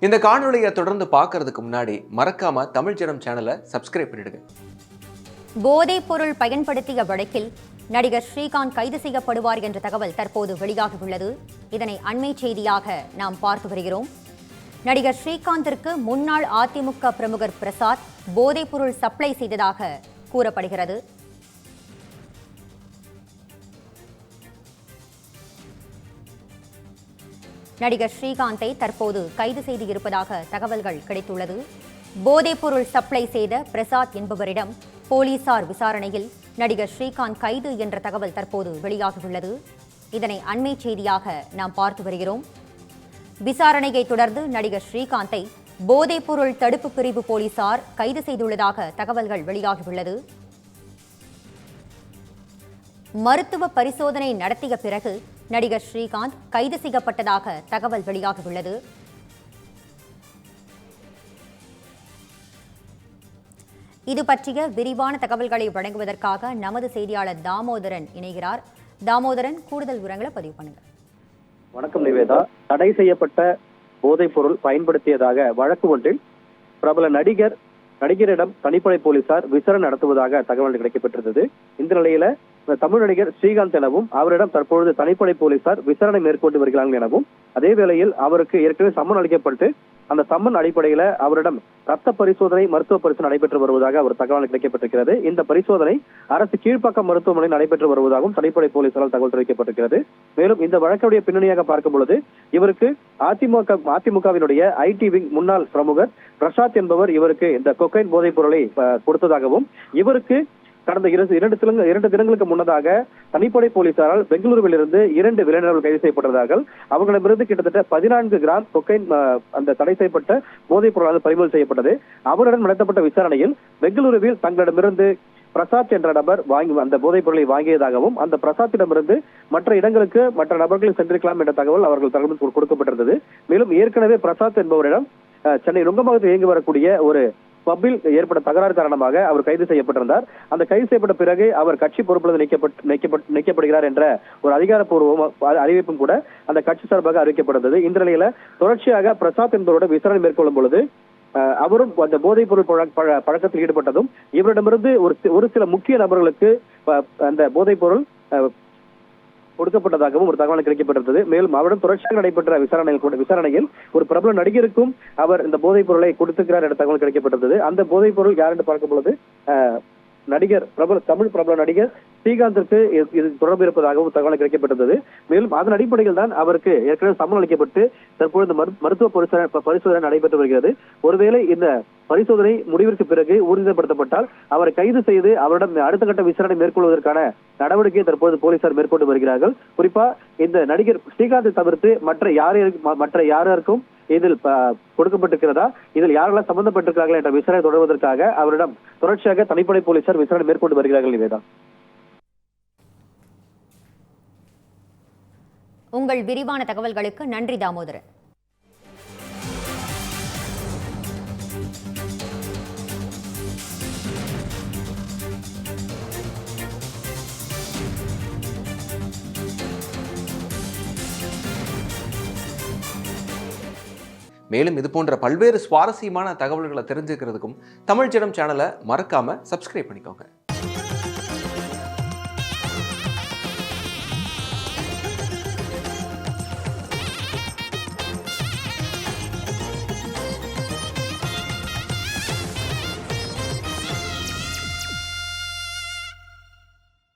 இந்த காணொலியை தொடர்ந்து பார்க்கறதுக்கு முன்னாடி மறக்காம தமிழ் ஜனம் சேனலை சப்ஸ்கிரைப் பண்ணிடுங்க. போதைப் பொருள் பயன்படுத்திய வழக்கில் நடிகர் ஸ்ரீகாந்த் கைது செய்யப்படுவார் என்ற தகவல் தற்போது வெளியாகியுள்ளது. இதனை அண்மை செய்தியாக நாம் பார்த்து வருகிறோம். நடிகர் ஸ்ரீகாந்திற்கு முன்னாள் அதிமுக பிரமுகர் பிரசாத் போதைப் பொருள் சப்ளை செய்ததாக கூறப்படுகிறது. நடிகர் ஸ்ரீகாந்தை தற்போது கைது செய்து இருப்பதாக தகவல்கள் கிடைத்துள்ளது. போதைப்பொருள் சப்ளை செய்த பிரசாத் என்பவரிடம் போலீசார் விசாரணையில் நடிகர் ஸ்ரீகாந்த் கைது என்ற தகவல் தற்போது வெளியாகியுள்ளது. இதனை அண்மை செய்தியாக நாம் பார்த்து வருகிறோம். விசாரணையை தொடர்ந்து நடிகர் ஸ்ரீகாந்தை போதைப்பொருள் தடுப்பு பிரிவு போலீசார் கைது செய்துள்ளதாக தகவல்கள் வெளியாகியுள்ளது. மருத்துவ பரிசோதனை நடத்திய பிறகு நடிகர் ஸ்ரீகாந்த் கைது செய்யப்பட்டதாக தகவல் வெளியாகியுள்ளது. இது பற்றிய விரிவான தகவல்களை வழங்குவதற்காக நமது செய்தியாளர் தாமோதரன் இணைகிறார். தாமோதரன், கூடுதல் விவரங்களை பதிவு பண்ணுங்க. வணக்கம் நிவேதா. தடை செய்யப்பட்ட போதைப் பொருள் பயன்படுத்தியதாக வழக்கு ஒன்றில் பிரபல நடிகரிடம் தனிப்படை போலீசார் விசாரணை நடத்துவதாக தகவல் கிடைக்கப்பட்டிருந்தது. இந்த நிலையில தமிழ் நடிகர் ஸ்ரீகாந்த் எனவும் அவரிடம் தற்பொழுது தனிப்படை போலீசார் விசாரணை மேற்கொண்டு வருகிறார்கள் எனவும், அதே வேளையில் அவருக்கு ஏற்கனவே சம்மன் அளிக்கப்பட்டு அந்த சம்மன் அடிப்படையில அவரிடம் ரத்த பரிசோதனை மருத்துவ பரிசோதனை நடைபெற்று வருவதாக ஒரு தகவல் கிடைக்கப்பட்டிருக்கிறது. இந்த பரிசோதனை அரசு கீழ்ப்பாக்கம் மருத்துவமனை நடைபெற்று வருவதாகவும் தனிப்படை போலீசாரால் தகவல் தெரிவிக்கப்பட்டிருக்கிறது. மேலும் இந்த வழக்குடைய பின்னணியாக பார்க்கும் பொழுது இவருக்கு அதிமுகவினுடைய ஐடி விங் முன்னாள் பிரமுகர் பிரசாத் என்பவர் இவருக்கு இந்த கொக்கைன் போதைப் பொருளை கொடுத்ததாகவும், இவருக்கு கடந்த 2 தினங்களுக்கு முன்னதாக தனிப்படை போலீசாரால் பெங்களூருவில் இருந்து 2 விளையாடர்கள் கைது செய்யப்பட்டதாக, அவர்களிடமிருந்து கிட்டத்தட்ட 14 கிராம் கொக்கைன் அந்த தடை செய்யப்பட்ட போதைப் பொருளானது பறிமுதல் செய்யப்பட்டது. அவருடன் நடத்தப்பட்ட விசாரணையில் பெங்களூருவில் தங்களிடமிருந்து பிரசாத் என்ற நபர் அந்த போதைப் பொருளை வாங்கியதாகவும், அந்த பிரசாத்திடமிருந்து மற்ற இடங்களுக்கு மற்ற நபர்கள் சென்றிருக்கலாம் என்ற தகவல் அவர்கள் தகவல் கொடுக்கப்பட்டிருந்தது. மேலும் ஏற்கனவே பிரசாத் என்பவரிடம் சென்னை நுங்கம்பாக்கத்தில் இயங்கி வரக்கூடிய ஒரு பப்பில் ஏற்பட்ட தகராறு காரணமாக அவர் கைது செய்யப்பட்டிருந்தார். அந்த கைது செய்யப்பட்ட பிறகு அவர் கட்சி பொறுப்பிலிருந்து நீக்கப்படுகிறார் என்ற ஒரு அதிகாரப்பூர்வ அறிவிப்பும் கூட அந்த கட்சி சார்பாக அறிவிக்கப்பட்டிருந்தது. இந்த நிலையில தொடர்ச்சியாக பிரசாத் என்பவரோட விசாரணை மேற்கொள்ளும் பொழுது அவரும் அந்த போதைப் பொருள் பழக்கத்தில் ஈடுபட்டதும், இவரிடமிருந்து ஒரு சில முக்கிய நபர்களுக்கு அந்த போதைப் பொருள் கொடுக்கப்பட்டதாகவும் ஒரு தகவல் கிடைக்கப்பட்டிருந்தது. மேலும் அவரிடம் தொடர்ச்சியாக நடைபெற்ற விசாரணையில் ஒரு பிரபல நடிகருக்கும் அவர் இந்த போதைப் பொருளை கொடுத்திருக்கிறார் என்ற தகவல் கிடைக்கப்பட்டிருந்தது. அந்த போதைப் பொருள் யார் என்று பார்க்கும் பொழுது தமிழ் பிரபல நடிகர் ஸ்ரீகாந்திற்கு இது தொடர்பு இருப்பதாகவும் தகவல் கிடைக்கப்பட்டிருந்தது. மேலும் அதன் அடிப்படையில் தான் அவருக்கு ஏற்கனவே சம்மன் அளிக்கப்பட்டு தற்பொழுது மருத்துவ பரிசோதனை நடைபெற்று வருகிறது. ஒருவேளை இந்த பரிசோதனை முடிவிற்கு பிறகு ஊர்ஜிதப்படுத்தப்பட்டால் அவரை கைது செய்து அவரிடம் அடுத்த கட்ட விசாரணை மேற்கொள்வதற்கான நடவடிக்கையை தற்போது போலீசார் மேற்கொண்டு வருகிறார்கள். குறிப்பா இந்த நடிகர் ஸ்ரீகாந்தை தவிர்த்து மற்ற யாருக்கும் இதில் கொடுக்கப்பட்டிருக்கிறதா, இதில் யாரெல்லாம் சம்பந்தப்பட்டிருக்கிறார்கள் என்ற விசாரணை தொடர்வதற்காக அவரிடம் தொடர்ச்சியாக தனிப்படை போலீசார் விசாரணை மேற்கொண்டு வருகிறார்கள். நிவேதா, உங்கள் விரிவான தகவல்களுக்கு நன்றி தாமோதரன். மேலும் இது போன்ற பல்வேறு சுவாரஸ்யமான தகவல்களை தெரிஞ்சுக்கிறதுக்கும் தமிழ் ஜனம் சேனலை மறக்காம சப்ஸ்கிரைப் பண்ணிக்கோங்க.